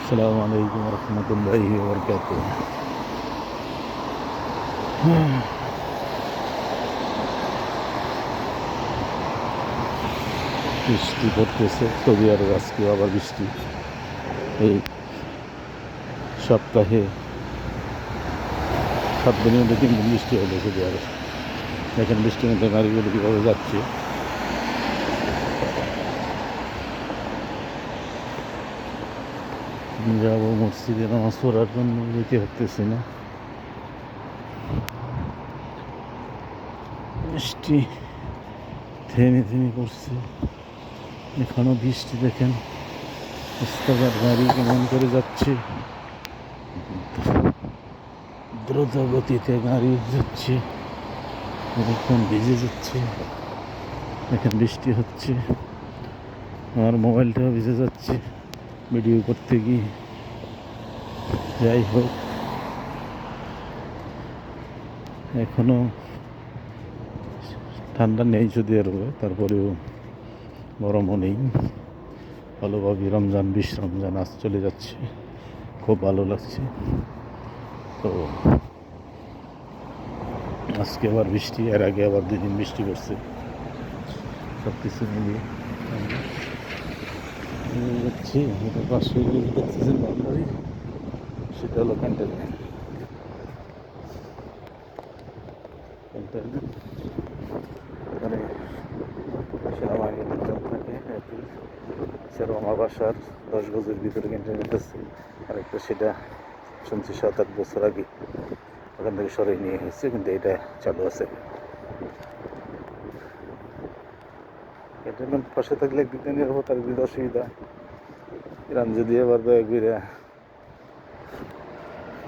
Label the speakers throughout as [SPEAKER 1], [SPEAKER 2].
[SPEAKER 1] আসসালামু আলাইকুম রহমতুল্লাহি ওয়া বৃষ্টি পড়তেছে সৌদি আরব, আজকে আবার বৃষ্টি। এই সপ্তাহে 7 দিনের মধ্যে 3 দিন বৃষ্টি হলো সৌদি আরব। দেখেন বৃষ্টির মধ্যে গাড়িগুলো কীভাবে যাচ্ছে। যাবো মসজিদে নামাজ পড়ার জন্য, যেতে পারতেছি না। বৃষ্টি থেমে থেমে পড়ছে, এখনো বৃষ্টি। দেখেন রাস্তাঘাট গাড়ি কেমন করে যাচ্ছে, দ্রুত গতিতে গাড়ি যাচ্ছে, এরকম ভিজে যাচ্ছে। দেখেন বৃষ্টি হচ্ছে, আমার মোবাইলটাও ভিজে যাচ্ছে ভিডিও করতে গিয়ে। যাই হোক, এখনো ঠান্ডা নেই সৌদি আরবে, তারপরেও গরমও নেই। ভালোভাবে রমজান 20 রমজান আজ চলে যাচ্ছে, খুব ভালো লাগছে। তো আজকে আবার বৃষ্টি, এর আগে আবার 2 দিন বৃষ্টি পড়ছে। সব কিছু মিলিয়ে যাচ্ছি। এটা পাশে দেখতেছেন বাউন্ডারি, সেটা হলো ক্যান্টনমেন্ট। এখানে সেনাবাহিনীর লোকজন থাকে। এছাড়াও আমার বাসার 10 গজের ভিতরে ক্যান্টনমেন্ট আছে আরেকটা, সেটা শুনছি 7-8 বছর আগে ওখান থেকে সরাই নিয়ে হয়েছে, কিন্তু এটা চালু আছে। ক্যান্টনমেন্ট পাশে থাকলে একদিক দিয়ে নিরাপত্তার একদিক অসুবিধা। ইরান যদি আবার দয়া করে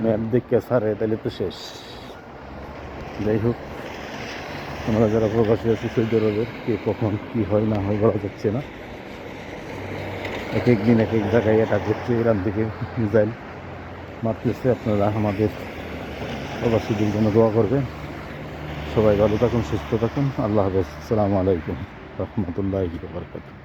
[SPEAKER 1] ম্যাপ দেখে ছাড়ে তাহলে তো শেষ। যাই হোক, আমরা যারা প্রবাসী আছি সৌদি আরবের, কে কখন কী হয় না হয় বলা যাচ্ছে না। এক এক দিন এক এক জায়গায় অ্যাটাক হচ্ছে, ইরান থেকে মিসাইল মারতেছে। আপনারা আমাদের প্রবাসীদের জন্য দোয়া করবেন। সবাই ভালো থাকুন, সুস্থ থাকুন। আল্লাহ হাফেজ। আসসালামু আলাইকুম রহমতুল্লাহি ওয়া বারাকাতুহু।